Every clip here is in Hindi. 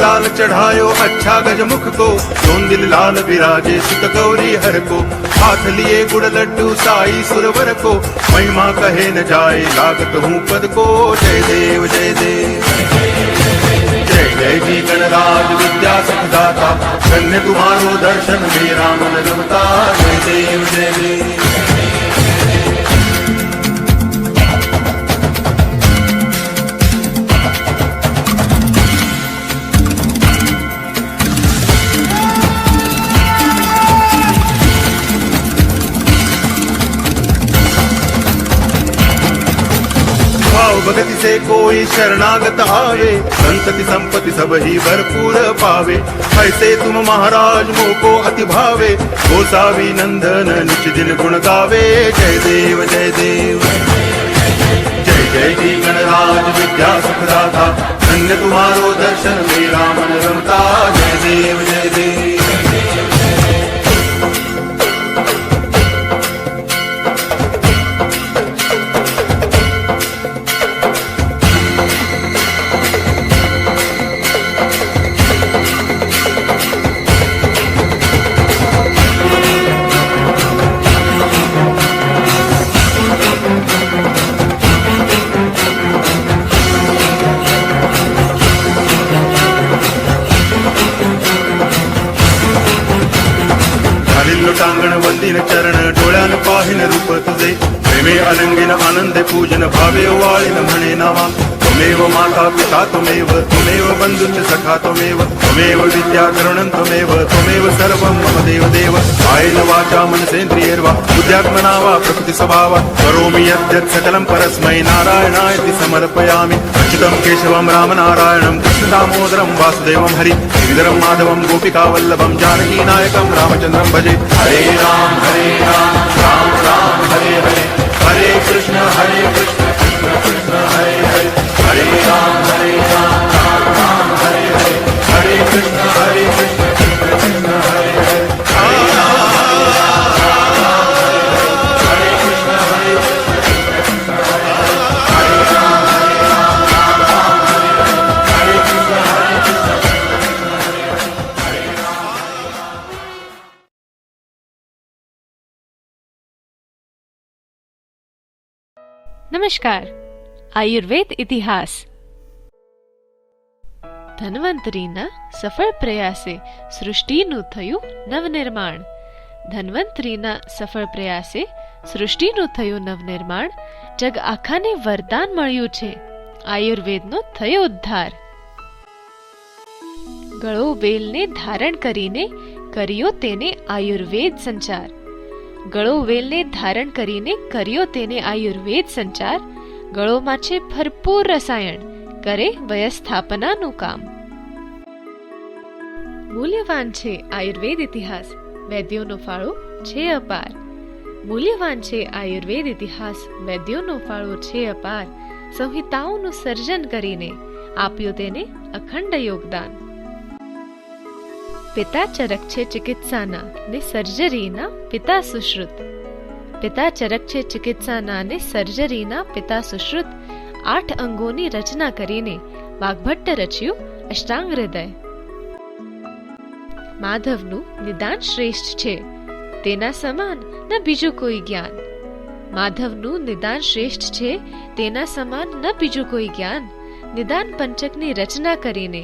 लाल चढ़ायो अच्छा गजमुख को, सोंदिल लाल विराजे सुत गौरी हर को, हाथ लिए गुड़ लड्डू साई सुरवर को, महिमा कहे न जाए लागत हूँ पद को। जय देव जय देव जय जय जी गणराज विद्या सुखदाता, धन्य तुम्हारो दर्शन मेरा मन रमता। जय देव जय देव भगति से कोई शरणागत आवे, संतति संपत्ति सब ही भरपूर पावे। ऐसे तुम महाराज मोको अति भावे, गोसावी नंदन निच दिन गुण गावे। जय देव जय देव जय जय जी गणराज विद्या सुखदाता, धन्य तुम्हारो दर्शन मेरा मन रमता। जय देव जय देव टांगण वंदिन चरण डोळ्यान पाहिन रूप तुझे, प्रेमे अलंगिन आनंदे पूजन भावे वाळीन म्हणे नावा। त्वमेव माता पिता त्वमेव, त्वमेव बंधुश्च सखा त्वमेव, त्वमेव विद्या करुणं त्वमेव, त्वमेव सर्वं मम देव देव। कायेन वाचा मनसेन्द्रियैर्वा बुद्ध्यात्मना वा प्रकृति स्वभावात् करोमि यद्यत् सकलं परस्मै नारायणायति समर्पयामि। अच्युतं केशवं रामनारायणं कृष्ण दामोदरं वासुदेवं हरि गिरिधरं माधवं गोपिकावल्लभं जानकी नायकं रामचन्द्रं भजे। हरे राम राम राम हरे हरे, हरे कृष्ण कृष्ण कृष्ण हरे हरे, हरे राम राम राम हरे हरे, हरे कृष्ण कृष्ण कृष्ण हरे हरे, हरे राम हरे कृष्ण हरे कृष्ण हरे हरे, हरे राम राम हरे हरे, हरे कृष्ण हरे નમસ્કાર. આયુર્વેદ ઇતિહાસ. ધન્વંતરીના સફળ પ્રયાસે સૃષ્ટિનું થયું નવનિર્માણ. ધન્વંતરીના સફળ પ્રયાસે સૃષ્ટિનું થયું નવનિર્માણ. જગ આખાને વરદાન મળ્યું છે, આયુર્વેદનો થયો ઉદ્ધાર. ગળો વેલને ધારણ કરીને કર્યો તેને આયુર્વેદ સંચાર. ગળો વેલને ધારણ કરીને કર્યો તેને આયુર્વેદ સંચાર. ગળોમાં છે ભરપૂર રસાયણ, કરે વ્યસ્થાપનાનું કામ. મૂલ્યવાન છે આયુર્વેદ ઇતિહાસ, વૈદ્યોનો ફાળો છે અપાર. મૂલ્યવાન છે આયુર્વેદ ઇતિહાસ, વૈદ્યોનો ફાળો છે અપાર. સંહિતાઓનું સર્જન કરીને આપ્યું તેને અખંડ યોગદાન. પિતા ચરક છે ચિકિત્સાના ને સર્જરીના પિતા સુશ્રુત. પિતા ચરક છે ચિકિત્સાના ને સર્જરીના પિતા સુશ્રુત. 8 અંગોની રચના કરીને વાગ્ભટ્ટ રચ્યું અષ્ટાંગ હૃદય. માધવનું નિદાન શ્રેષ્ઠ છે, તેના સમાન ન બીજું કોઈ જ્ઞાન. માધવનું નિદાન શ્રેષ્ઠ છે, તેના સમાન ન બીજું કોઈ જ્ઞાન. નિદાન પંચકની રચના કરીને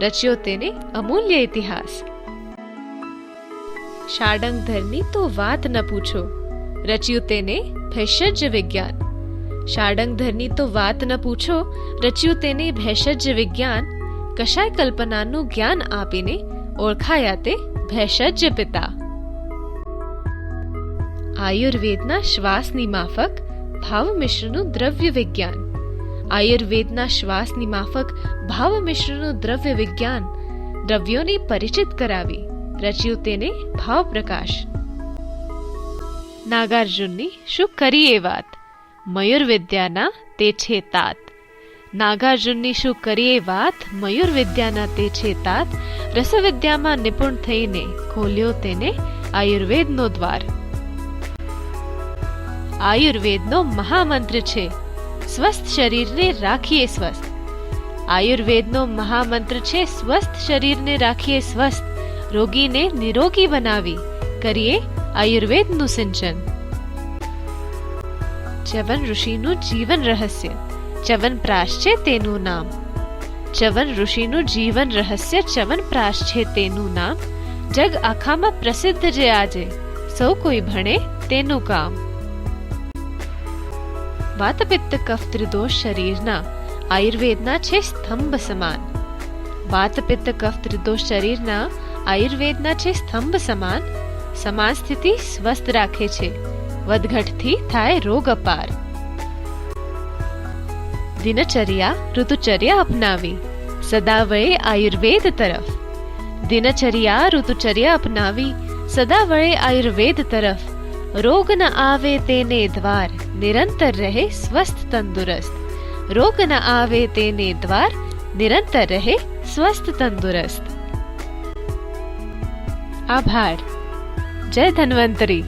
રચ્યો તેને અમૂલ્ય ઇતિહાસ. શાડંગધરની તો વાત ન પૂછો, રચ્યું તેને ભેષજ વિજ્ઞાન. શાડંગધરની તો વાત ન પૂછો, રચ્યું તેને ભેષજ વિજ્ઞાન. કશાય કલ્પનાનું જ્ઞાન આપીને ઓળખાયા તે ભેષજ પિતા. આયુર્વેદના શ્વાસની માફક ભાવ મિશ્રનું દ્રવ્ય વિજ્ઞાન. આયુર્વેદના શ્વાસની માફક ભાવ મિશ્રનું દ્રવ્ય વિજ્ઞાન. દ્રવ્યોને પરિચિત કરાવી રચ્યું તેને ભાવ પ્રકાશ. નાગાર્જુનની શું કરીએ વાત, મયુર વિદ્યાના તે છે તાત. નાગાર્જુનની શું કરીએ વાત, મયુર વિદ્યાના તે છે તાત. રસવિદ્યામાં નિપુણ થઈને ખોલ્યો તેને આયુર્વેદનો દ્વાર. આયુર્વેદનો મહામંત્ર છે, સ્વસ્થ શરીરને રાખીએ સ્વસ્થ. આયુર્વેદનો મહામંત્ર છે સ્વસ્થ શરીરને રાખીએ સ્વસ્થ, રોગીને નિરોગી બનાવી, કરીએ આયુર્વેદનું સિંચન. ચ્યવન ઋષિનું જીવન રહસ્ય. ચ્યવનપ્રાશ છે તેનું નામ. ચ્યવન ઋષિનું જીવન રહસ્ય ચ્યવનપ્રાશ છે તેનું નામ. જગ આખામાં પ્રસિદ્ધ જે આજે, સૌ કોઈ ભણે તેનું કામ. વાત પિત્ત કફ ત્રિદોષ શરીરના આયુર્વેદના છે સ્તંભ સમાન. વાત પિત્ત કફ ત્રિદોષ શરીરના આયુર્વેદના છે સ્તંભ સમાન. સમાન સ્થિતિ સ્વસ્થ રાખે છે, વધઘટથી થાય રોગ અપાર. દિનચર્યા ઋતુચર્યા અપનાવી, સદા વળે આયુર્વેદ તરફ. દિનચર્યા ઋતુચર્યા અપનાવી, સદા વળે આયુર્વેદ તરફ. રોગ ન આવે તેને દ્વાર, નિરંતર રહે સ્વસ્થ તંદુરસ્ત. રોગ ન આવે તેને દ્વાર, નિરંતર રહે સ્વસ્થ તંદુરસ્ત. આભાર. જય ધન્વંતરી.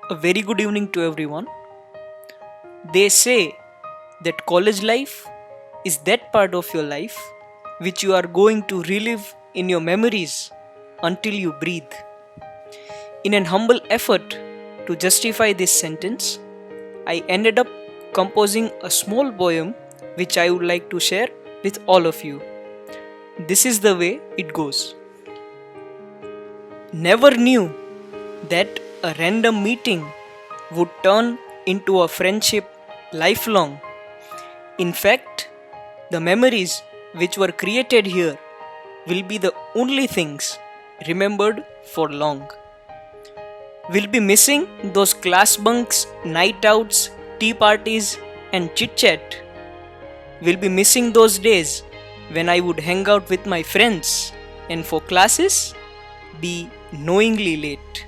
A very good evening to everyone. They say that college life is that part of your life which you are going to relive in your memories until you breathe. In an humble effort to justify this sentence, I ended up composing a small poem which I would like to share with all of you. This is the way it goes. Never knew that a random meeting would turn into a friendship lifelong. In fact, the memories which were created here will be the only things remembered for long. We'll be missing those class bunks, night outs, tea parties, and chit chat. We'll be missing those days when I would hang out with my friends and for classes be knowingly late.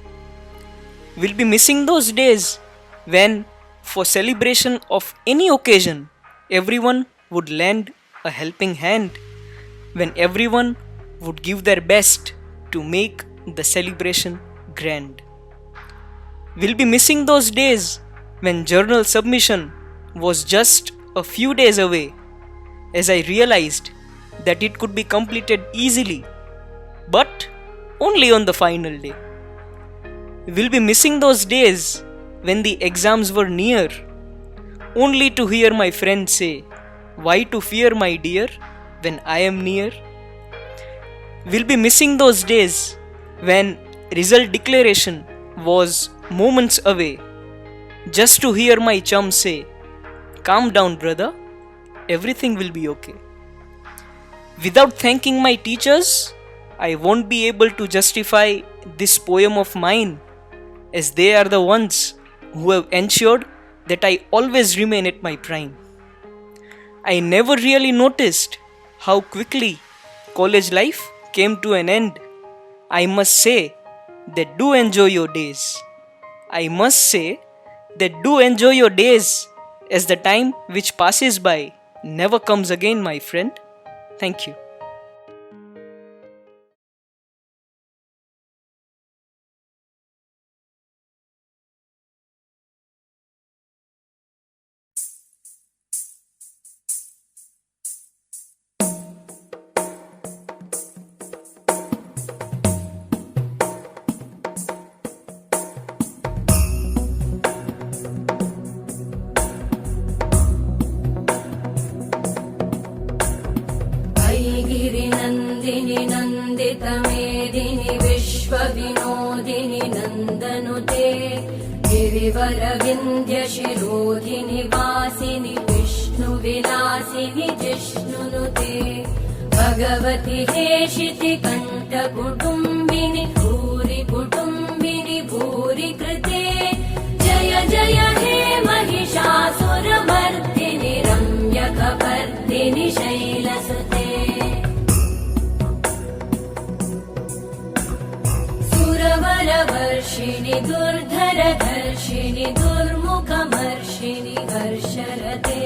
We'll be missing those days when, for celebration of any occasion, everyone would lend a helping hand, when everyone would give their best to make the celebration grand. We'll be missing those days when journal submission was just a few days away, as I realized that it could be completed easily, but only on the final day. We'll be missing those days when the exams were near, only to hear my friend say, "Why to fear, my dear, when I am near?" We'll be missing those days when result declaration was moments away, just to hear my chum say, "Calm down, brother, everything will be okay." Without thanking my teachers, I won't be able to justify this poem of mine, as they are the ones who have ensured that I always remain at my prime. I never really noticed how quickly college life came to an end. I must say that do enjoy your days. I must say that do enjoy your days, as the time which passes by never comes again, my friend. Thank you. गिरिनन्दिनि नन्दितमेदिनि विश्वविनोदिनि नन्दनुते गिरिवरविन्द्यशिरोधिनि वासिनि विष्णुविलासिनि जिष्णुनुते भगवति हेशिति कण्ठकुटुम्बिनि भूरि कुटुम्बिनि भूरि कृते जय जय हे महिषासुरमर्दिनि रम्यकपर्दिनि शैलसुते सुरवरवर्षिणि दुर्धरधर्षिणि दुर्मुखमर्षिणि हर्षरते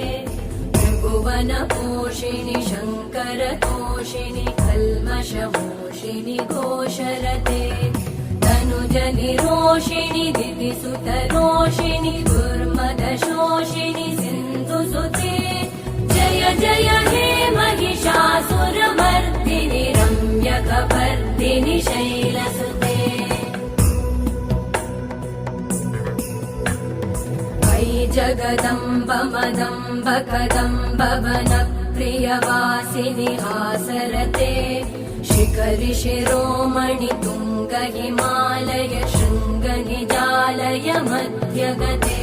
त्रिभुवनपोषिणि शङ्करतोषिणि कल्मषमोषिणि घोषरते तनुजनिरोषिणि दितिसुतरोषिणि दुर्मदशोषिणि सिन्धुसुते जय जय हे महिषासुरमर्दिनि रम्यकपर्दिनि शैलसुते अयि जगदम्ब मदम्ब कदम्ब वनप्रियवासिनि हासरते शिखरि शिरोमणि तुङ्ग हिमालय शृङ्गनिजालय मध्यगते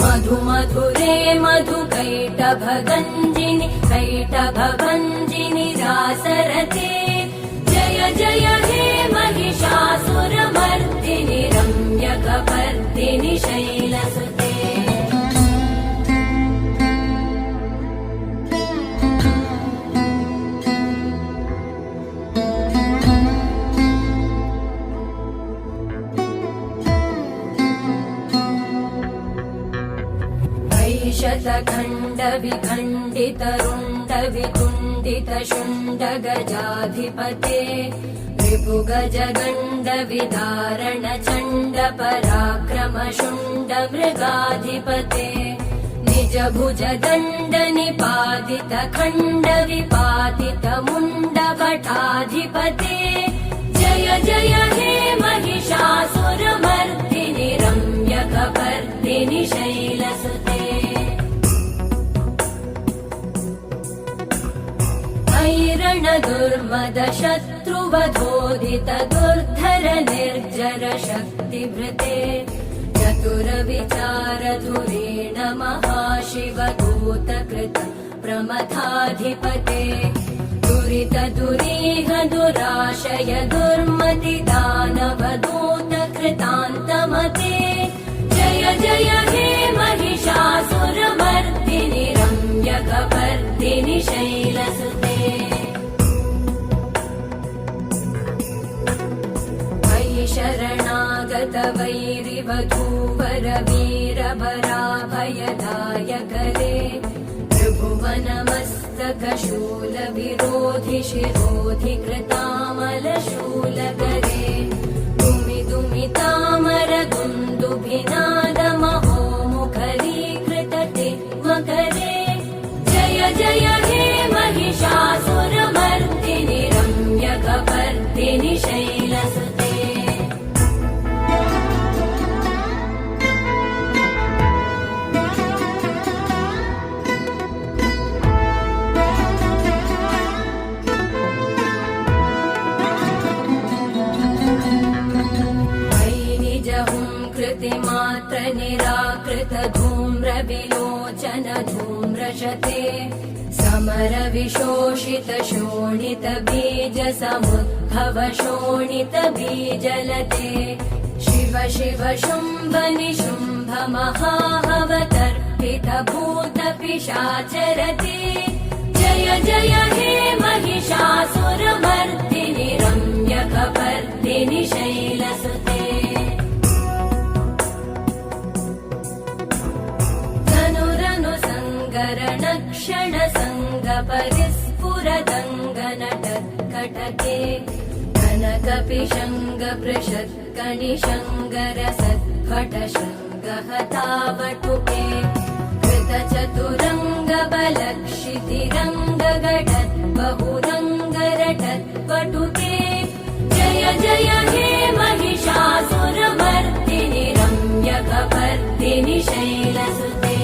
मधु मधुरे मधुकैटभगञ्जिनि कैटभभञ्जिनि रासरते जय जय हे महिषासुरमर्दिनि रम्यकपर्दिनि शैलसुते शतखण्डविखण्डितरुण्डवितुण्डितशुण्डगजाधिपते रिपुगजगण्ड विदारण चण्ड पराक्रम शुण्ड मृगाधिपते निज भुज दण्ड निपातित खण्ड विपातित मुण्ड भटाधिपते जय जय हे महिषासुरमर्दिनि रम्यकपर्दिनि शैलसुते ऐरण दुर्मद शत्रुवधोदित दुर्धर निर्जर शक्तिभृते चतुर विचार धुरेण महाशिवदूत कृत प्रमथाधिपते दुरित दुरीह दुराशय दुर्मति दानवदूत कृतान्तमते जय जय हे महिषासुरमर्दिनि रम्यकपर्दिनि शैलसुते शरणागत वैरिवधूवर वीरभराभयदायकरे त्रिभुवनमस्तक शूल विरोधि शिरोधि कृतामल शूलकरे दुमि दुमि तामर दुन्दुभिनाद महो मुखरीकृतते मकरे जय जय हे महिषासुरमर्दिनि रम्यकपर्दिनि शैलसुते मात्र निराकृत धूम्र विलोचन धूम्रशते समर विशोषित शोणित बीज समुद्भव शोणित बीजलते शिव शिव शुम्भ निशुम्भ महाहवतर्पित भूत पिशाचरते जय जय हे महिषासुरमर्दिनि रम्यकपर्दिनि शैलसुते क्षण संग परिस्फुरदङ्गनटत्कटके कनकपिशङ्ग पृषत्कणिशङ्गर सद्भट शृङ्गहतावटुके कृतचतुरङ्ग बलक्षितिरङ्ग गडत् बहुरङ्गरटत्पटुके जय जय हे महिषासुरमर्दिनि रम्यकपर्दिनि शैलसुते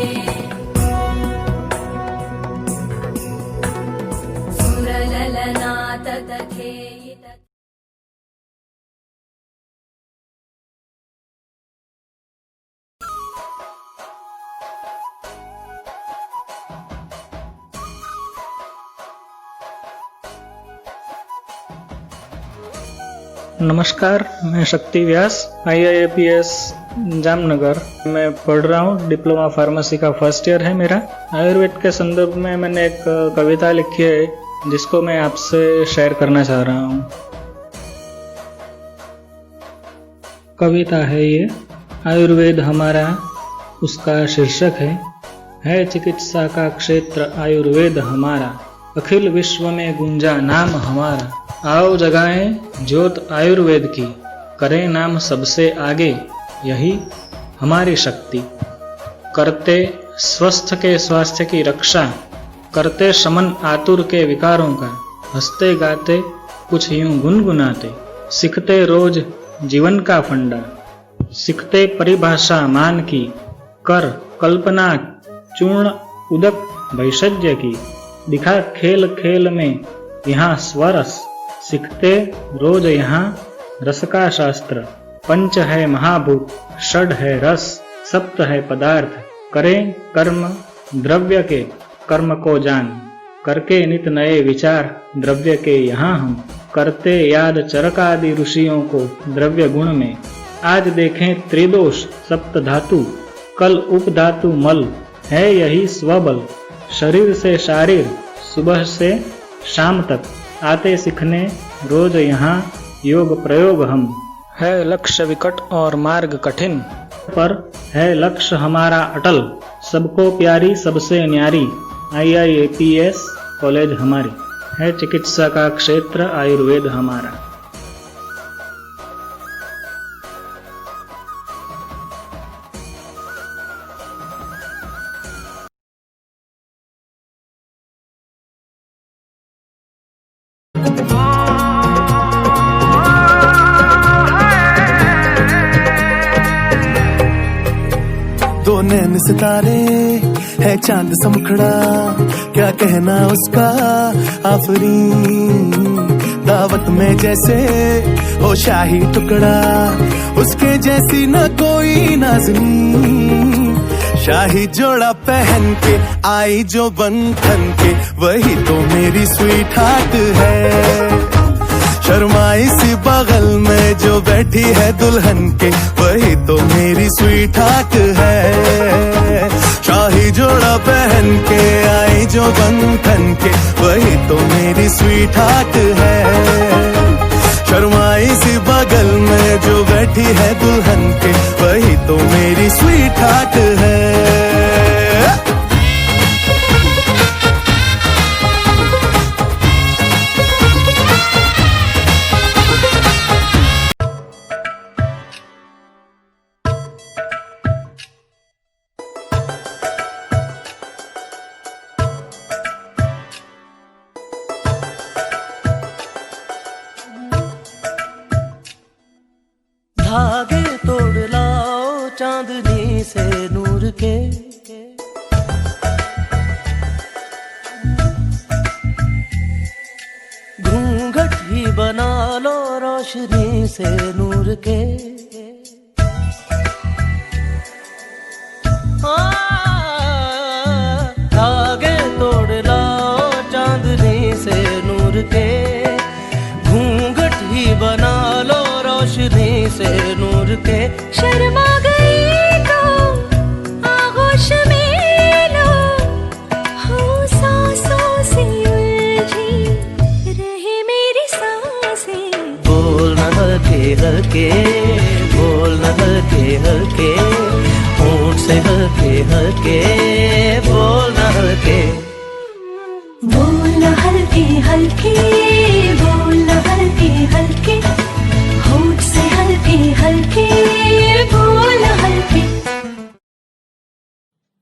सुरललनाथ तथेयित नमस्कार, मैं शक्ति व्यास IIAPS जामनगर मैं पढ़ रहा हूँ। डिप्लोमा फार्मेसी का फर्स्ट ईयर है मेरा। आयुर्वेद के संदर्भ में मैंने एक कविता लिखी है जिसको मैं आपसे शेयर करना चाह रहा हूँ। कविता है ये, आयुर्वेद हमारा, उसका शीर्षक है चिकित्सा का क्षेत्र आयुर्वेद हमारा, अखिल विश्व में गूंजा नाम हमारा। आओ जगाएं ज्योत आयुर्वेद की, करें नाम सबसे आगे, यही हमारी शक्ति। करते स्वस्थ के स्वास्थ्य की रक्षा, करते शमन आतुर के विकारों का, हंसते गाते कुछ यूं गुनगुनाते, सीखते रोज जीवन का फंडा, सीखते परिभाषा मान की, कर कल्पना चूर्ण उदक भैषज्य की, दिखा खेल खेल में यहाँ स्वरस, सीखते रोज यहाँ रस का शास्त्र। पंच है महाभूत, षड है रस, सप्त है पदार्थ, करें कर्म द्रव्य के, कर्म को जान, करके नित नए विचार द्रव्य के यहाँ हम, करते याद चरकादि ऋषियों को द्रव्य गुण में। आज देखें त्रिदोष सप्त धातु, कल उपधातु मल, है यही स्वबल, शरीर से शारीर, सुबह से शाम तक, आते सीखने रोज यहाँ योग प्रयोग हम। है लक्ष्य विकट और मार्ग कठिन, पर है लक्ष्य हमारा अटल, सबको प्यारी सबसे न्यारी, IIAPS कॉलेज हमारी। है चिकित्सा का क्षेत्र आयुर्वेद हमारा। दो नैन सितारे है चांद सा मुखड़ा, क्या कहना उसका आफरीन। दावत में जैसे हो शाही टुकड़ा, उसके जैसी न कोई नाज़नीन। शाही जोड़ा पहन के आई जो बंधन के, वही तो मेरी स्वीट हार्ट है। शर्माई सी बगल में जो बैठी है दुल्हन के, वही तो मेरी स्वीट हार्ट है। शाही जोड़ा पहन के आई जो बंधन के, वही तो मेरी स्वीट हार्ट है। शर्माई सी बगल में जो बैठी है दुल्हन के, वही तो मेरी स्वीट हार्ट है। धागे तोड़ लाओ चांदनी से नूर के, घूंघट ही बना लो रोशनी से नूर के। धागे तोड़ लाओ चांदनी से नूर के, घूंघट ही बना लो रोशनी से नूर के। शर्मा गई तो आगोश में लो, हो सांसों से उलझी रहे मेरी सांसें। बोल न हल्के हल्के, बोल न हल्के हल्के, होंठ से हल्के हल्के, बोल न हल्के। बोल हल्के हल्के, बोल हल्के हल्के, होठ से हल्के हल्के, बोल हल्के।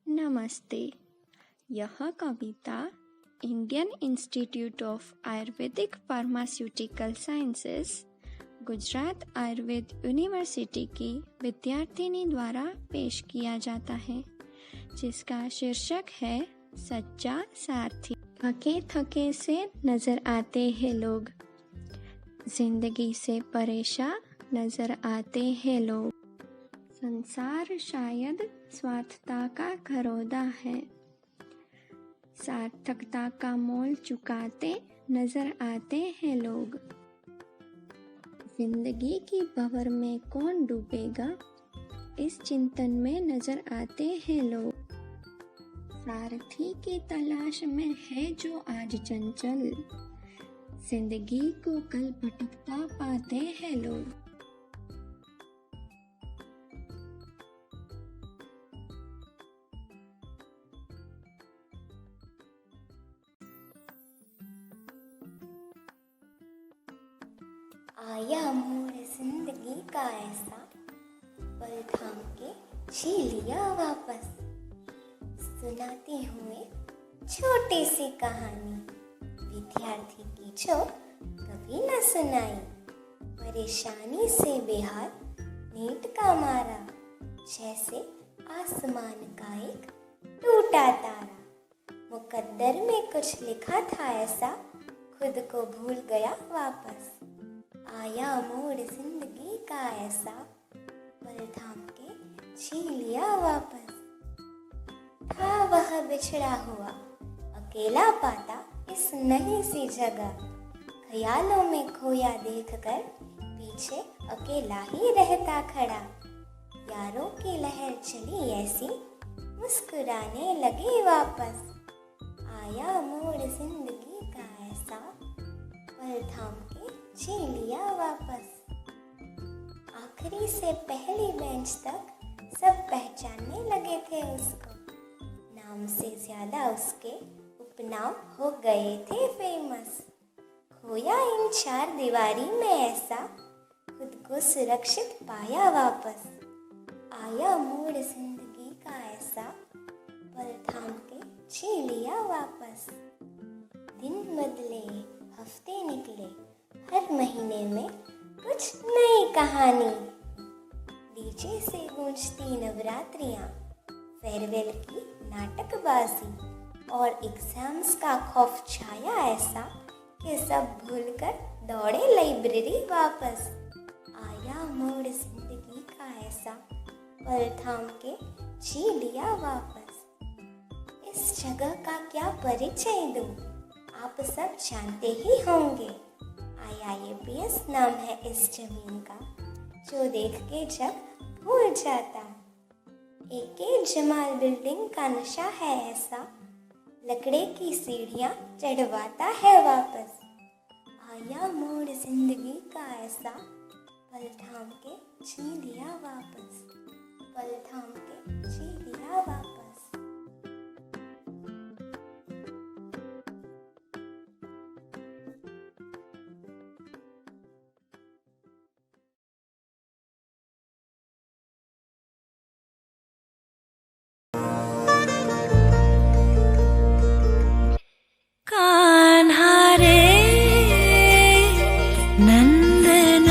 नमस्ते। यह Kavita Indian institute of Ayurvedic pharmaceutical sciences, Gujarat Ayurveda university की विद्यार्थिनी द्वारा पेश किया जाता है, जिसका शीर्षक है सच्चा सारथी। थके थके से नजर आते हैं लोग, जिंदगी से परेशान नजर आते हैं लोग। संसार शायद स्वार्थता का घरौंदा है, सार्थकता का मोल चुकाते नजर आते हैं लोग। जिंदगी की भंवर में कौन डूबेगा, इस चिंतन में नजर आते हैं लोग। सारथी की तलाश में है जो आज चंचल, जिंदगी को कल भटकता पाते हैं लोग। आया मोड़ जिंदगी का ऐसा, पल थाम के जी लिया वापस। सुनाती हूँ एक छोटी सी कहानी, विद्यार्थी की जो कभी न सुनाई। परेशानी से बेहाल नींद का मारा, जैसे आसमान का एक टूटा तारा। मुकद्दर में कुछ लिखा था ऐसा, खुद को भूल गया वापस। आया मोड़ जिंदगी का ऐसा, पल थाम के जी लिया वापस। था वह बिछड़ा हुआ अकेला पाता इस नई सी जगह, ख्यालों में खोया देखकर पीछे अकेला ही रहता खड़ा। यारों की लहर चली ऐसी, मुस्कुराने लगे वापस। आया मोड़ जिंदगी का ऐसा, पल थाम के जी लिया वापस। आखिरी से पहली बेंच तक सब पहचानने लगे थे उसको, नाम से ज्यादा उसके उपनाम हो गए थे फेमस। खोया इन चार दीवारी में ऐसा, खुद को सुरक्षित पाया वापस। आया मोड़ जिंदगी का ऐसा, पल थाम के जी लिया वापस। दिन बदले हफ्ते निकले, हर महीने में कुछ नई कहानी। डीजे से गूंजती नवरात्रियाँ, फेयरवेल की नाटकबाजी और एग्जाम्स का खौफ छाया ऐसा कि सब भूलकर दौड़े लाइब्रेरी वापस। आया मोड़ जिंदगी का ऐसा, पल थाम के जी लिया वापस। इस जगह का क्या परिचय दूं, आप सब जानते ही होंगे। IIAPS नाम है इस जमीन का, जो देख के जग भूल जाता। AK जमाल बिल्डिंग का नशा है ऐसा, लकड़े की सीढ़ियाँ चढ़वाता है वापस। आया मोड़ जिंदगी का ऐसा, पल थाम के जी लिया वापस, पल थाम के जी लिया वापस। नंदन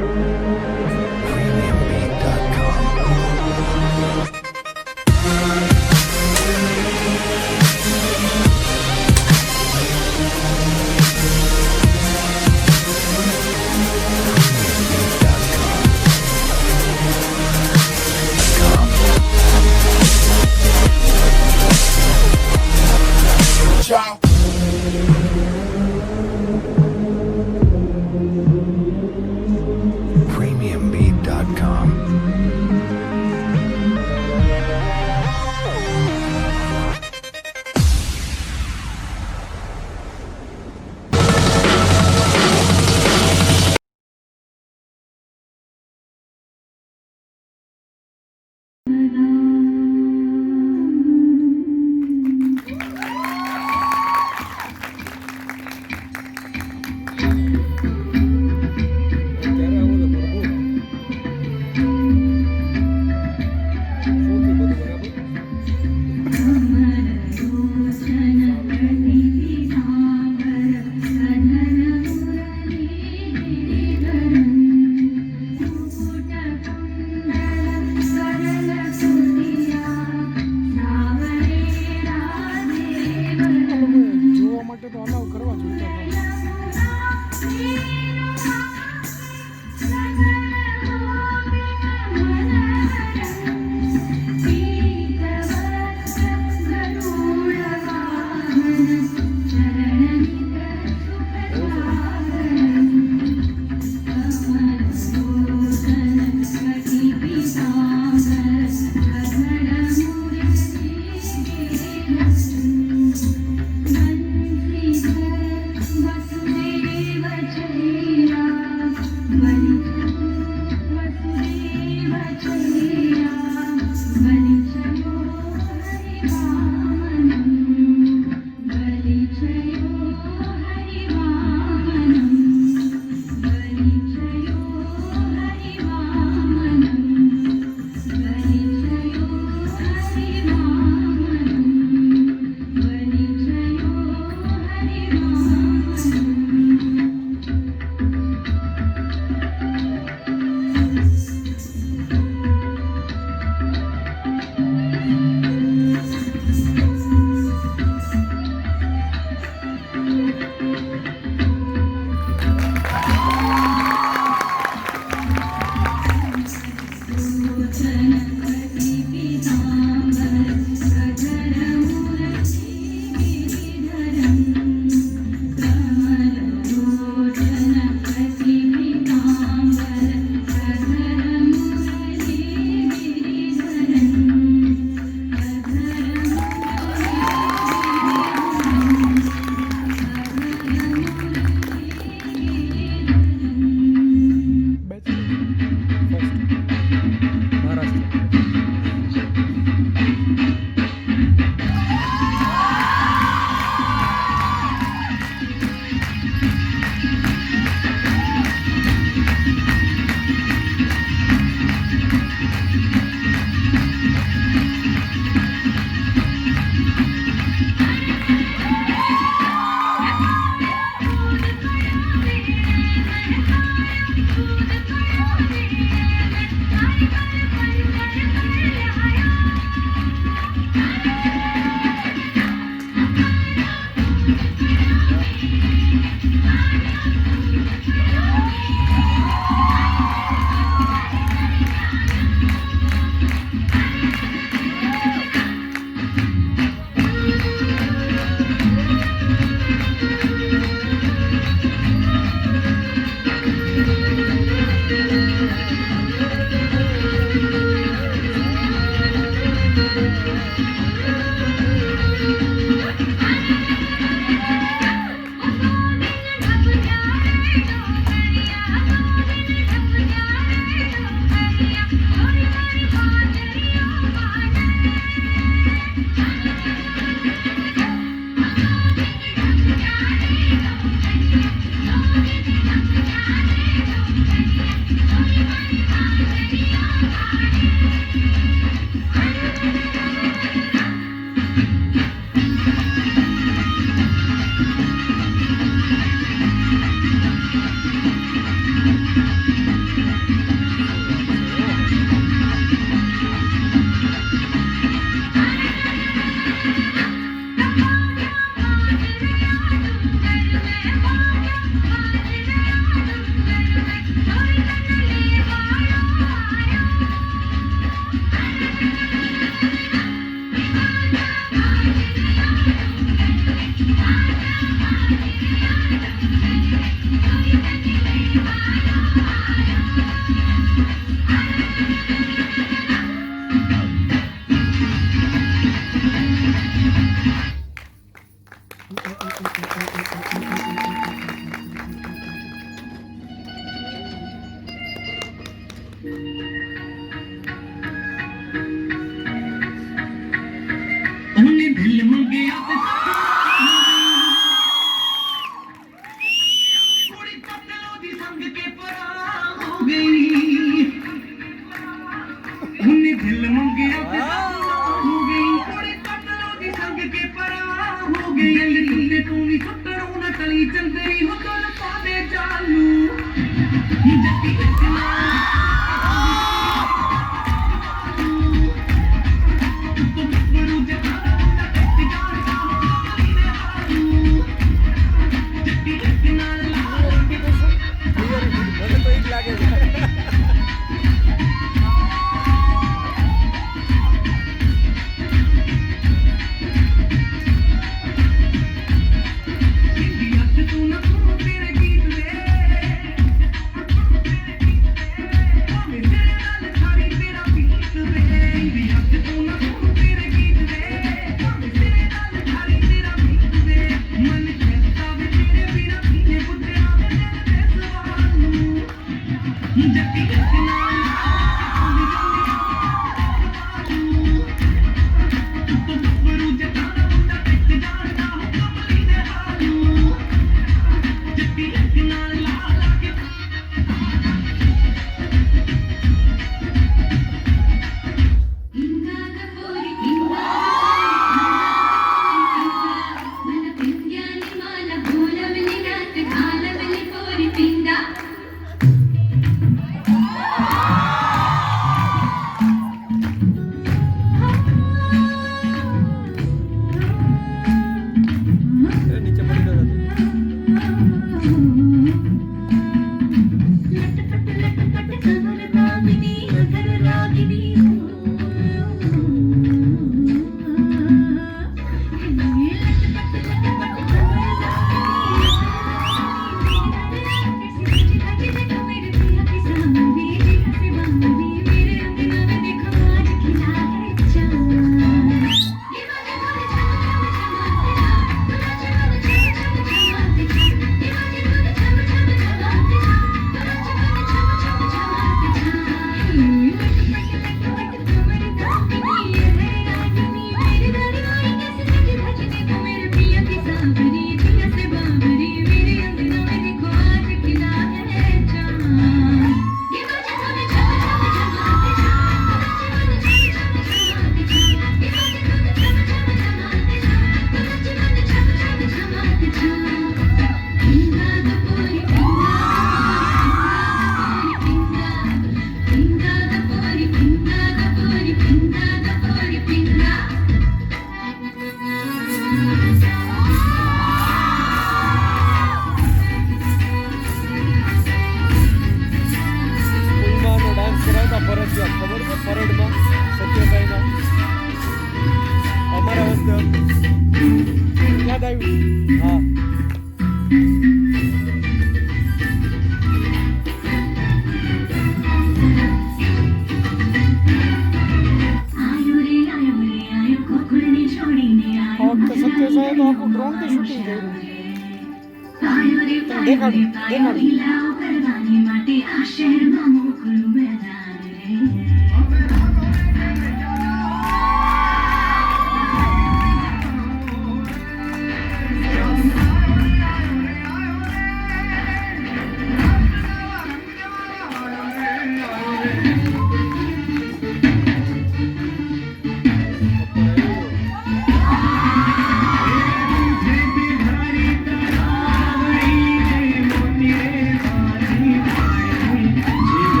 जी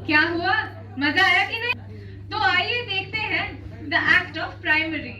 क्या हुआ, मजा आया कि नहीं? तो आइए देखते हैं द एक्ट ऑफ प्राइमरी।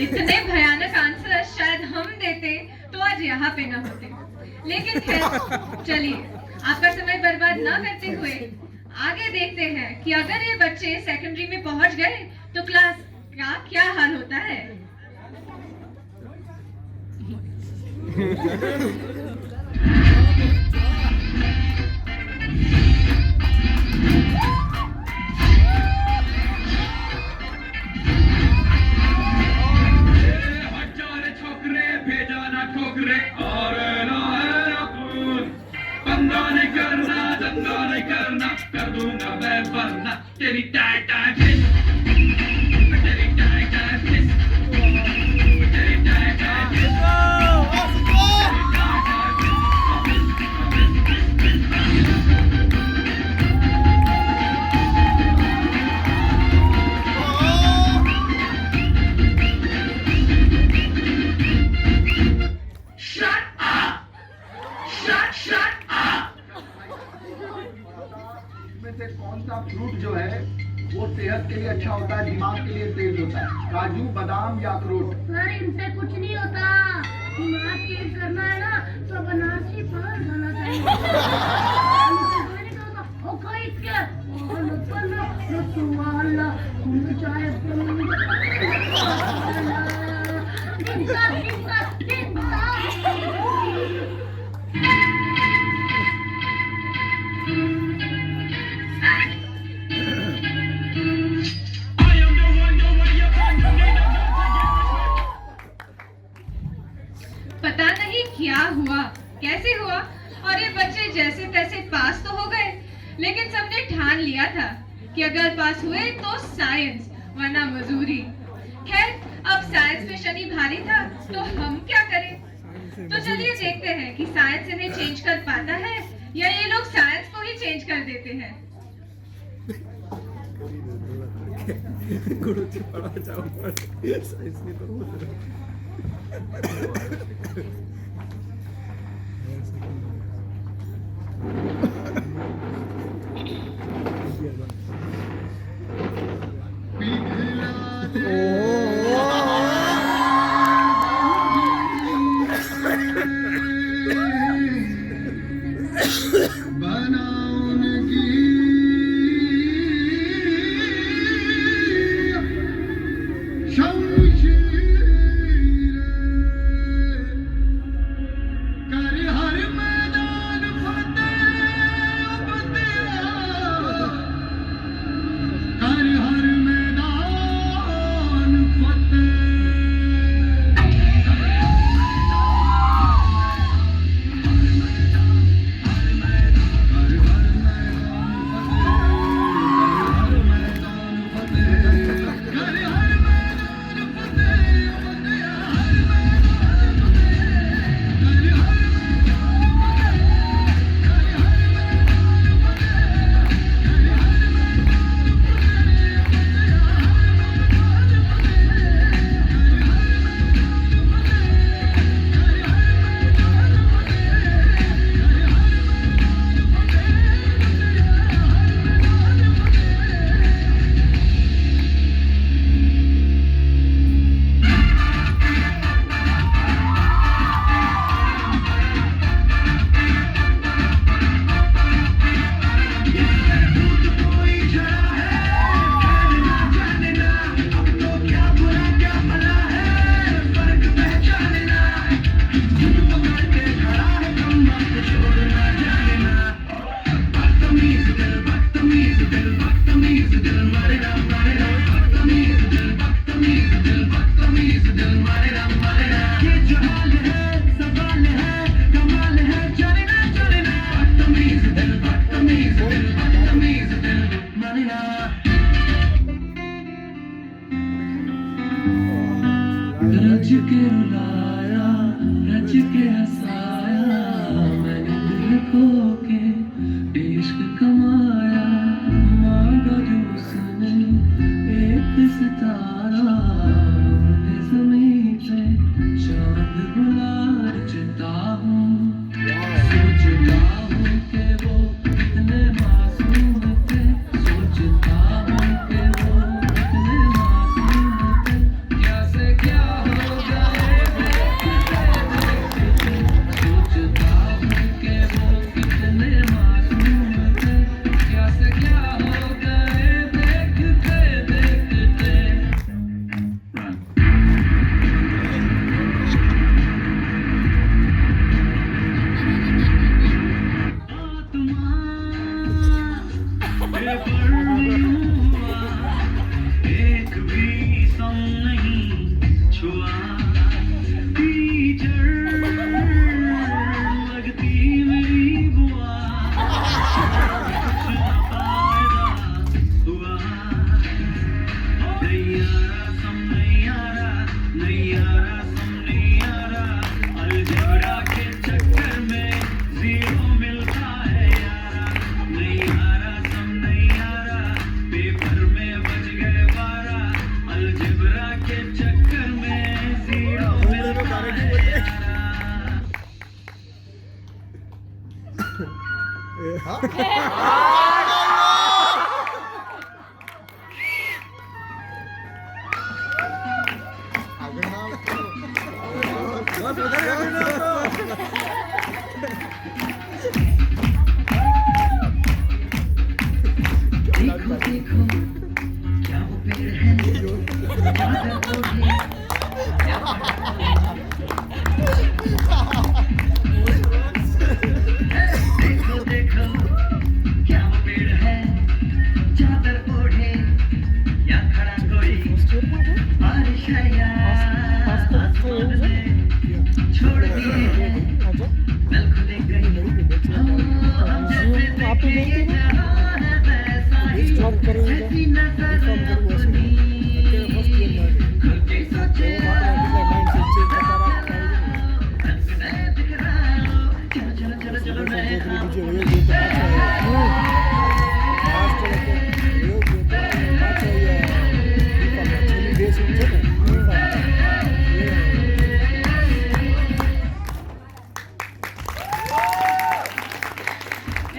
इतने भयानक आंसर शायद हम देते तो आज यहाँ पे न होते, लेकिन खैर चलिए आपका समय बर्बाद ना करते हुए आगे देखते हैं कि अगर ये बच्चे सेकेंडरी में पहुंच गए तो क्लास का क्या हाल होता है। में से कौन सा फ्रूट जो है वो सेहत के लिए अच्छा होता है, दिमाग के लिए तेज होता है? काजू, बादाम या अखरोट? सर इनसे कुछ नहीं होता। दिमाग तेज करना है ना तो बनारसी पान खाना चाहिए। ओ कोई इसके पता नहीं क्या हुआ, कैसे हुआ, और ये बच्चे जैसे तैसे पास तो हो गए, लेकिन सबने ठान लिया था कि अगर पास हुए तो साइंस वरना मजदूरी। खैर अब साइंस में शनि भारी था तो हम क्या करें। तो चलिए देखते हैं कि साइंस इन्हें चेंज कर पाता है या ये लोग साइंस को ही चेंज कर देते हैं।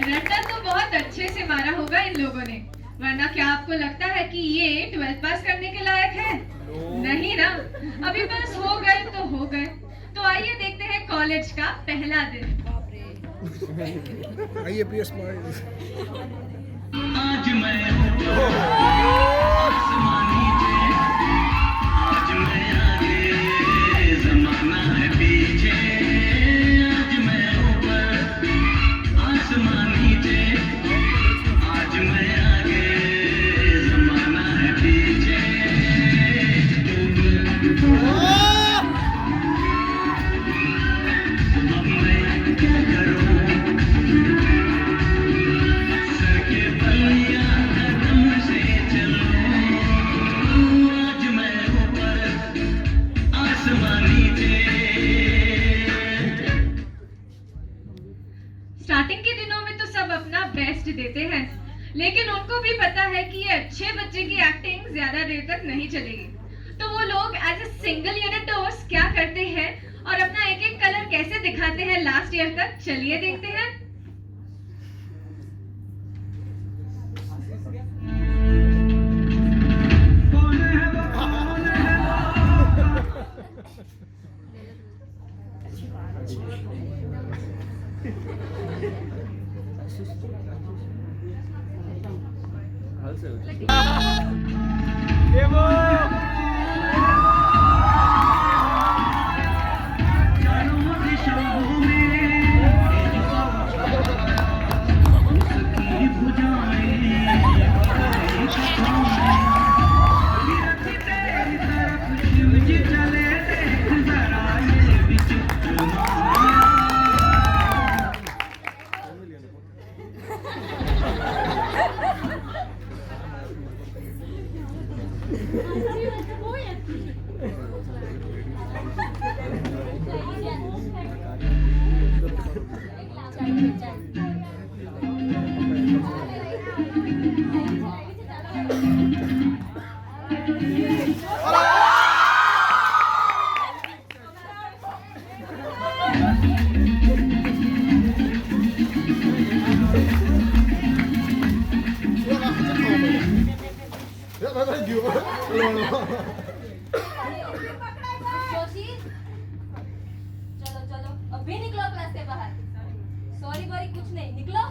रट्टा तो बहुत अच्छे से मारा होगा इन लोगों ने, वरना क्या आपको लगता है कि ये 12th पास करने के लायक है? नहीं ना, अभी बस हो गए तो हो गए। तो आइए देखते हैं कॉलेज का पहला दिन। IAPS आज मैं आसमानी पे, आज मैं आगे, ज़माना है पीछे। आज मैं ऊपर आसमानी पे, आज मैं आगे, ज़माना है पीछे। अब मैं क्या करूं? सर के बलिया कदम से चलूं। आज मैं ऊपर आसमानी पे। स्टार्टिंग के दिनों में तो सब अपना बेस्ट देते हैं, लेकिन उनको भी पता है कि ये अच्छे बच्चे की एक्टिंग ज्यादा देर तक नहीं चलेगी। तो वो लोग as a single unit dose क्या करते हैं और अपना एक एक कलर कैसे दिखाते हैं लास्ट ईयर तक, चलिए देखते हैं। चलो चलो अभी निकलो क्लास से बाहर। सॉरी वॉरी कुछ नहीं, निकलो।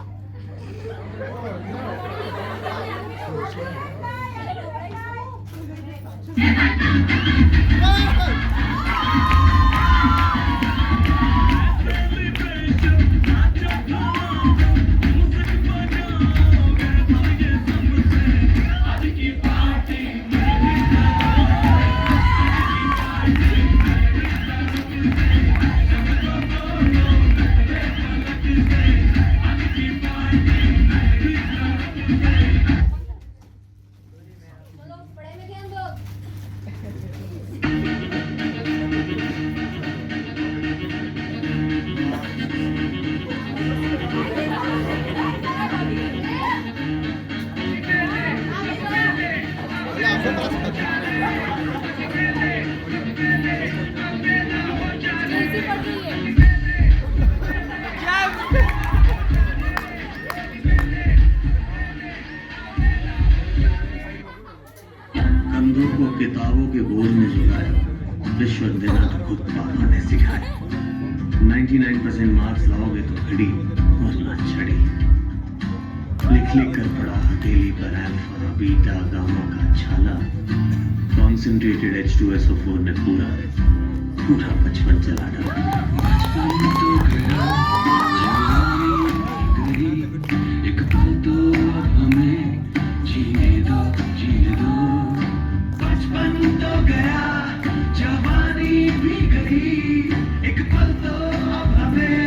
चलो पढ़ाई में ध्यान दो। पास लाओगे तो घड़ी वरना छड़ी। लिख लिख कर पड़ा हथेली पर अल्फा बीटा गामा का छाला। कॉन्सेंट्रेटेड H2SO4 ने पूरा बचपन चला डाला। बचपन तो गया जवानी गई, एक पल तो अब हमें जीने दो जीने दो। बचपन तो गया जवानी भी गई, एक पल तो अब हमें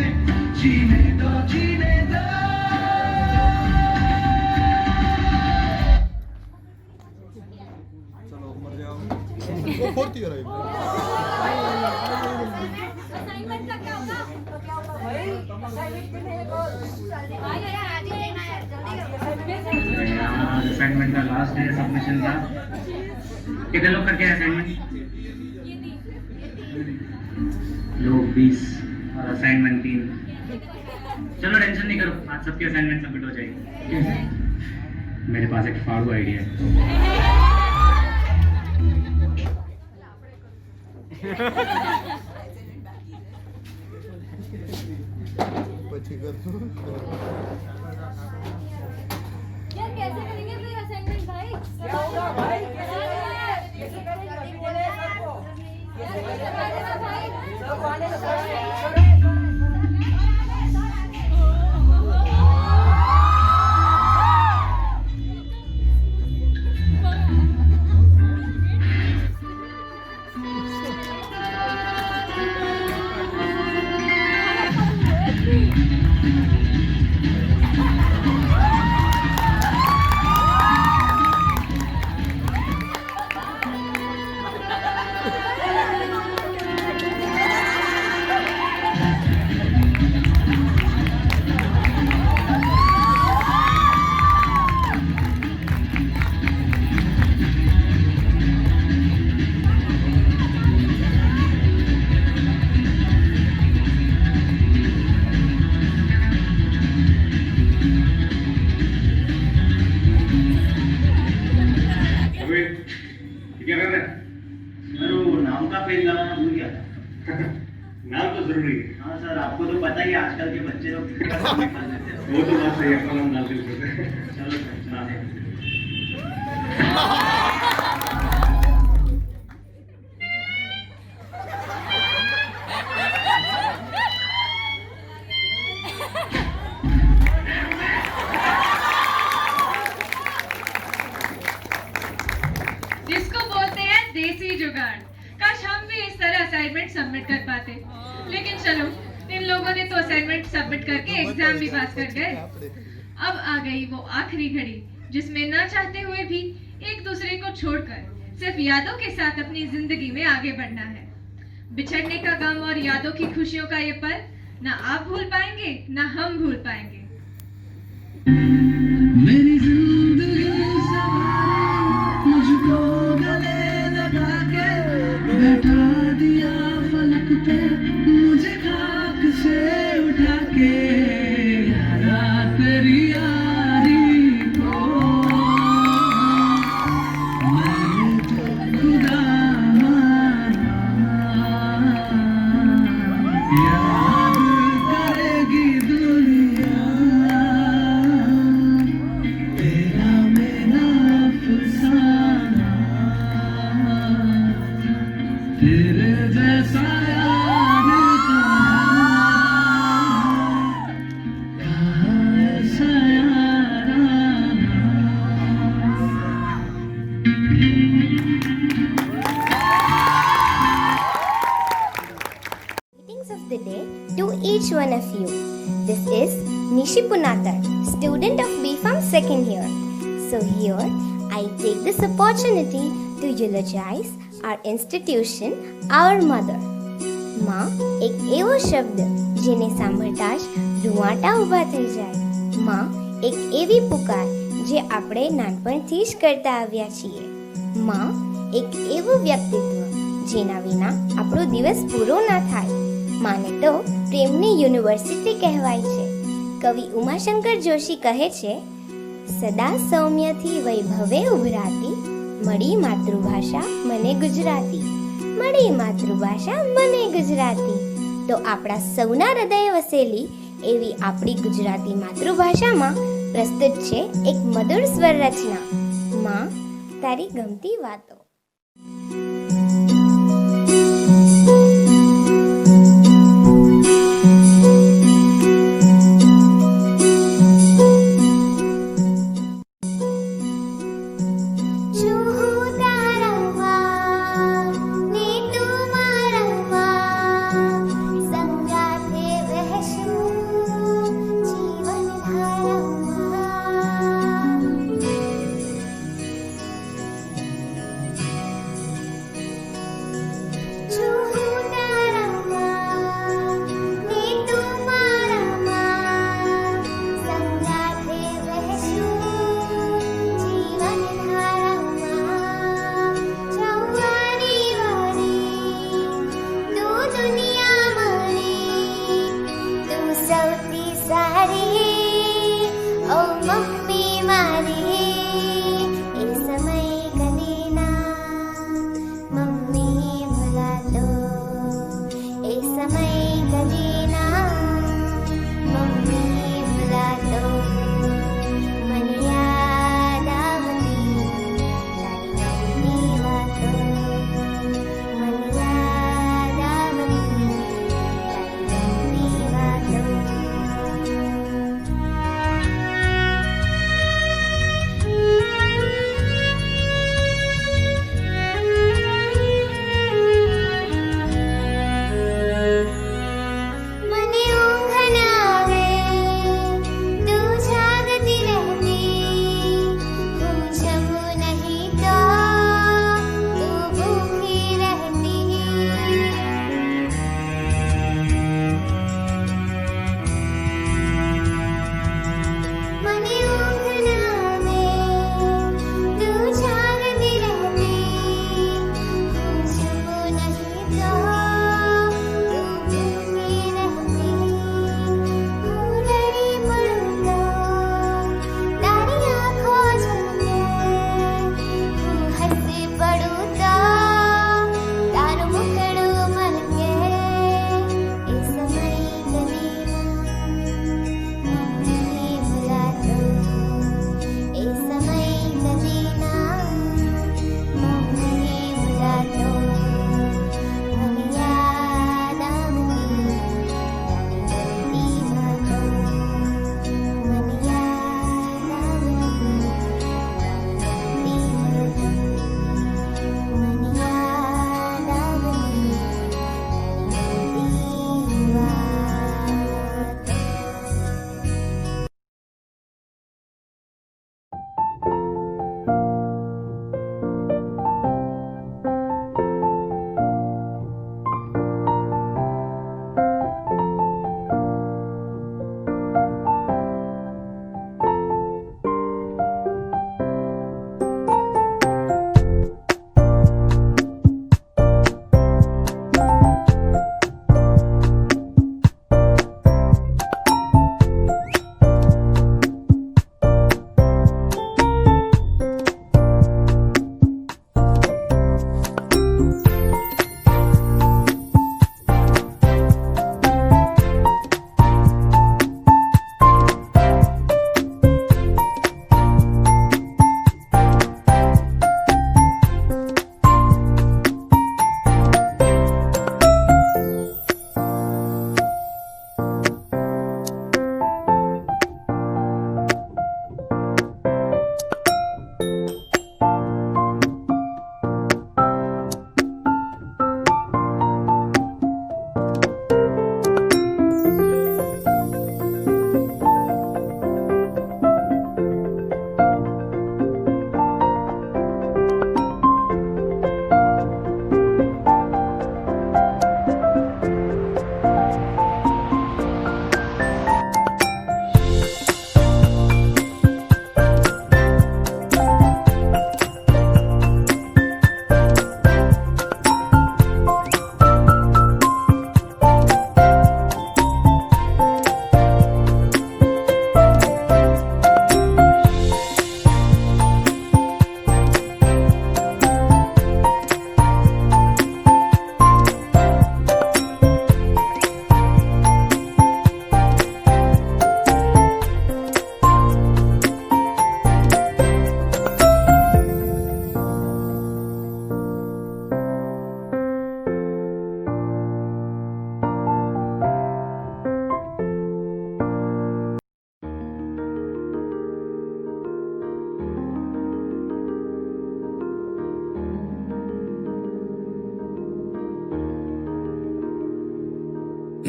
जीने दो जीने दो। असाइनमेंट का लास्ट डे सबमिशन का। कितने लोग करके असाइनमेंट? लोग 20 और असाइनमेंट 3। चलो टेंशन नहीं करो, आज सबकी असाइनमेंट सबमिट हो जाएगी। मेरे पास एक फाड़ू आइडिया है। यार कैसे करेंगे फिर असाइनमेंट भाई? क्या होगा भाई? कैसे करेंगे? जल्दी बोले सबको। सब आने दो। नाम तो जरूरी है। हाँ सर, आपको तो पता ही है आजकल के बच्चे लोग वो तो बात सही है, अपना नाम डालते हैं। चलो सर, जिसको बोलते हैं देसी जुगाड़। काश हम भी इस तरह असाइनमेंट सबमिट कर पाते, लेकिन चलो, इन लोगों ने तो असाइनमेंट सबमिट करके एग्जाम भी पास कर गए। अब आ गई वो आखिरी घड़ी जिसमें ना चाहते हुए भी एक दूसरे को छोड़कर सिर्फ यादों के साथ अपनी जिंदगी में आगे बढ़ना है। बिछड़ने का गम और यादों की खुशियों का ये पल ना आप भूल पाएंगे ना हम भूल पाएंगे। मेरी जिंदगी मुझको गले लगा के बैठा दिया फलक पे, मुझे खाक से उठा के यारा तेरी यारी को। मैंने तो खुदा याद करेगी दुनिया तेरा मेरा अफसाना, तेरे जैसा यार कहाँ ऐसा याराना। Greetings of the day to each one of you. This is Nishi Punatar, student of B.Pharm second year. So here I take this opportunity to eulogize our institution, our mother. માં એક એવો શબ્દ જેને સાંભળતા જ રૂવાટા ઊભા થઈ જાય. માં એક એવી પુકાર જે આપણે નાનપણથી જ કરતા આવ્યા છીએ. માં એક એવું વ્યક્તિત્વ જેના વિના આપણો દિવસ પૂરો ના થાય. માને તો પ્રેમની યુનિવર્સિટી કહેવાય છે. કવિ ઉમાશંકર જોશી કહે છે, સદા સૌમ્યથી વૈભવે ઉભરાતી મળી માતૃભાષા મને ગુજરાતી, મળી માતૃભાષા મને ગુજરાતી. તો આપણા સૌના હૃદય વસેલી એવી આપણી ગુજરાતી માતૃભાષામાં પ્રસ્તુત છે એક મધુર સ્વર રચના, માં તારી ગમતી વાતો.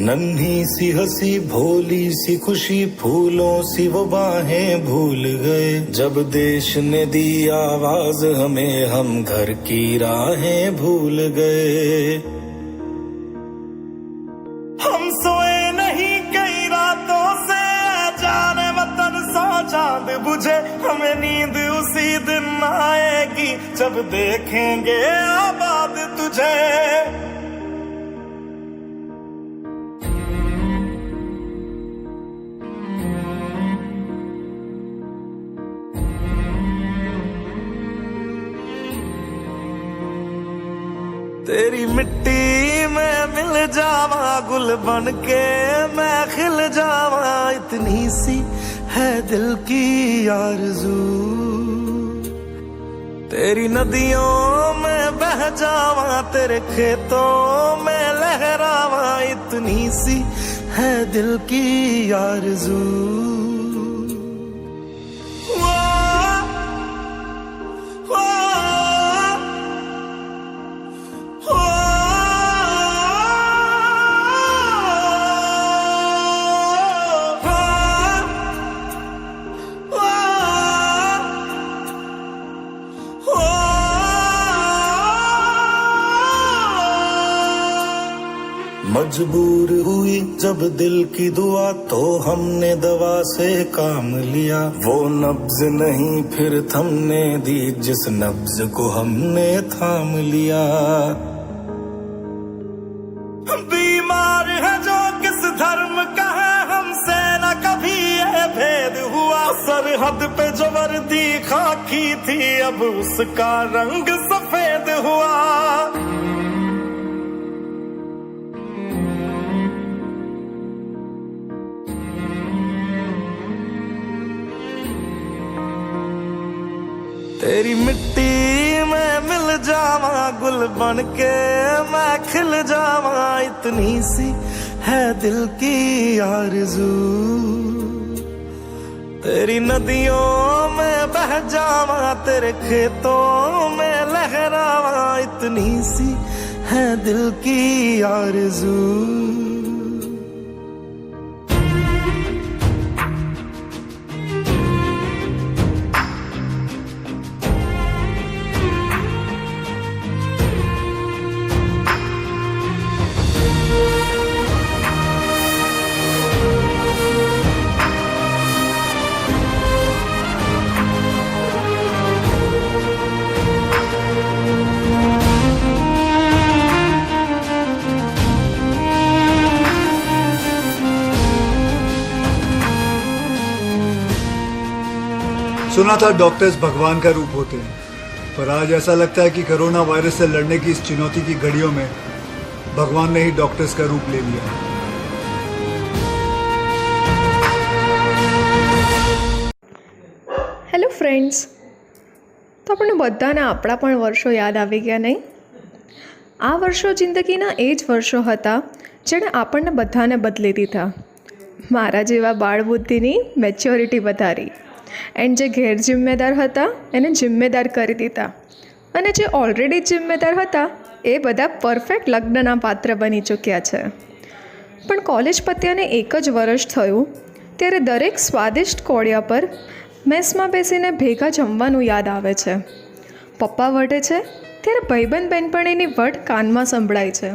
नन्ही सी हंसी भोली सी खुशी फूलों सी वो बाहें भूल गए, जब देश ने दी आवाज हमें हम घर की राहें भूल गए। हम सोए नहीं कई रातों से, जाने वतन सौ चांद बुझे, हमें नींद उसी दिन आएगी जब देखेंगे आबाद तुझे। तेरी मिट्टी में मिल जावा, गुल बन के मैं खिल जावा, इतनी सी है दिल की आरज़ू। तेरी नदियों में बह जावा, तेरे खेतों में लहरावा, इतनी सी है दिल की आरज़ू। मजबूर हुई जब दिल की दुआ तो हमने दवा से काम लिया, वो नब्ज नहीं फिर थमने दी जिस नब्ज को हमने थाम लिया। बीमार है जो किस धर्म का है, हमसे न कभी ये भेद हुआ, सरहद पे जो वर्दी खाकी थी अब उसका रंग सफेद हुआ। तेरी मिट्टी में मिल जावा, गुल बन के मैं खिल जावा, इतनी सी है दिल की आरज़ू। तेरी नदियों में बह जावा, तेरे खेतों में लहरावा, इतनी सी है दिल की आरज़ू। सुना था डॉक्टर्स भगवान का रूप होते हैं, पर आज ऐसा लगता है कि कोरोना वायरस से लड़ने की इस चुनौती की घड़ियों में भगवान ने ही डॉक्टर्स का रूप ले लिया। હેલો ફ્રેન્ડ્સ, તો આપણને બધાને આપણા પણ વર્ષો યાદ આવી ગયા નહીં? આ વર્ષો જિંદગીના એ જ વર્ષો હતા જેણે આપણને બધાને બદલી દીધા. મારા જેવા બાળબુદ્ધિની મેચ્યોરિટી વધારી, એન્ડ જે ગેર જિમ્મેદાર હતા એને જિમ્મેદાર કરી દીધા, અને જે ઓલરેડી જિમ્મેદાર હતા એ બધા પરફેક્ટ લગ્નના પાત્ર બની ચૂક્યા છે. પણ કોલેજ પત્યાને એક જ વર્ષ થયું ત્યારે દરેક સ્વાદિષ્ટ કોળિયા પર મેસમાં બેસીને ભેગા જમવાનું યાદ આવે છે. પપ્પા વઢે છે ત્યારે ભાઈબંધ બહેનપણીની વટ કાનમાં સંભળાય છે.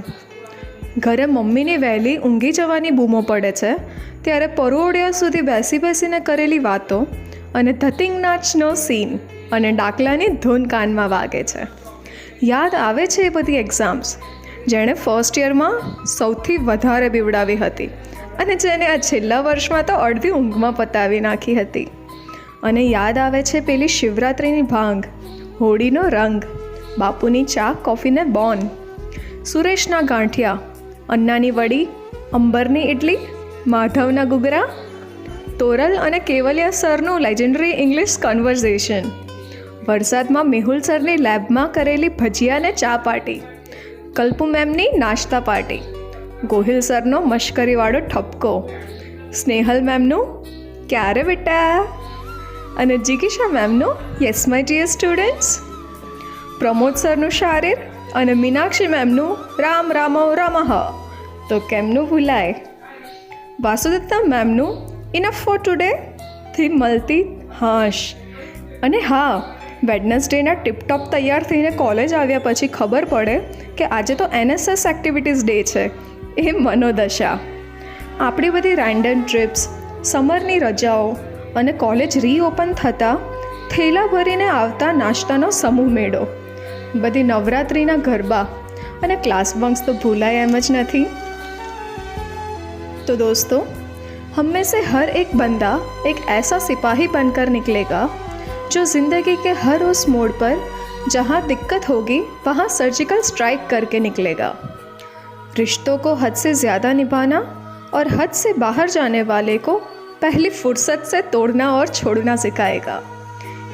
ઘરે મમ્મીની વહેલી ઊંઘી જવાની બૂમો પડે છે ત્યારે પરોડિયા સુધી બેસી બેસીને કરેલી વાતો અને ધતિંગ નાચનો સીન અને ડાકલાની ધૂન કાનમાં વાગે છે. યાદ આવે છે એ બધી એક્ઝામ્સ જેણે ફર્સ્ટ યરમાં સૌથી વધારે બીવડાવી હતી અને જેને આ છેલ્લા વર્ષમાં તો અડધી ઊંઘમાં પતાવી નાખી હતી. અને યાદ આવે છે પેલી શિવરાત્રિની ભાંગ, હોળીનો રંગ, બાપુની ચા કોફીને બોન, સુરેશના ગાંઠિયા, અન્નાની વડી, અંબરની ઇડલી, માધવના ગુગરા, તોરલ અને કેવલિયા સરનું લેજેન્ડરી ઇંગ્લિશ કન્વર્ઝેશન, વરસાદમાં મેહુલ સરની લેબમાં કરેલી ભજીયા અને ચા પાર્ટી, કલ્પુ મેમની નાસ્તા પાર્ટી, ગોહિલ સરનો મશ્કરીવાળો ઠપકો, સ્નેહલ મેમનું ક્યારે બેટા અને જીગીશા મેમનું yes my dear students, Pramod સરનું શારીર અને મીનાક્ષી મેમનું રામ રામો રામઃ, તો કેમનું ભૂલાય. વાસુદત્તા મેમનું ઇનફ ફોર ટુડે થી મળતી હાશ. અને હા, વેડનસડેના ટિપટોપ તૈયાર થઈને કોલેજ આવ્યા પછી ખબર પડે કે આજે તો NSS એક્ટિવિટીઝ ડે છે. એ મનોદશા. આપણી બધી રેન્ડમ ટ્રીપ્સ, સમરની રજાઓ અને કોલેજ રીઓપન થતાં થેલા ભરીને આવતા નાસ્તાનો સમૂહ મેળો, બધી નવરાત્રિના ગરબા અને ક્લાસ બંક્સ તો ભૂલાય એમ જ નથી. तो दोस्तों, हम में से हर एक बंदा एक ऐसा सिपाही बनकर निकलेगा जो ज़िंदगी के हर उस मोड़ पर जहाँ दिक्कत होगी वहाँ सर्जिकल स्ट्राइक करके निकलेगा. रिश्तों को हद से ज़्यादा निभाना और हद से बाहर जाने वाले को पहली फुर्सत से तोड़ना और छोड़ना सिखाएगा.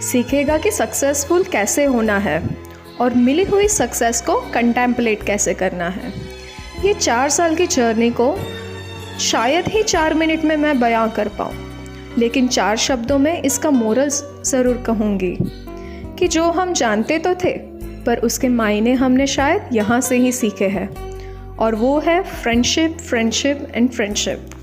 सीखेगा कि सक्सेसफुल कैसे होना है और मिली हुई सक्सेस को कंटेम्पलेट कैसे करना है. ये 4 साल की जर्नी को शायद ही 4 मिनट में मैं बयां कर पाऊँ, लेकिन 4 शब्दों में इसका मोरल ज़रूर कहूँगी कि जो हम जानते तो थे पर उसके मायने हमने शायद यहाँ से ही सीखे हैं, और वो है फ्रेंडशिप, फ्रेंडशिप एंड फ्रेंडशिप.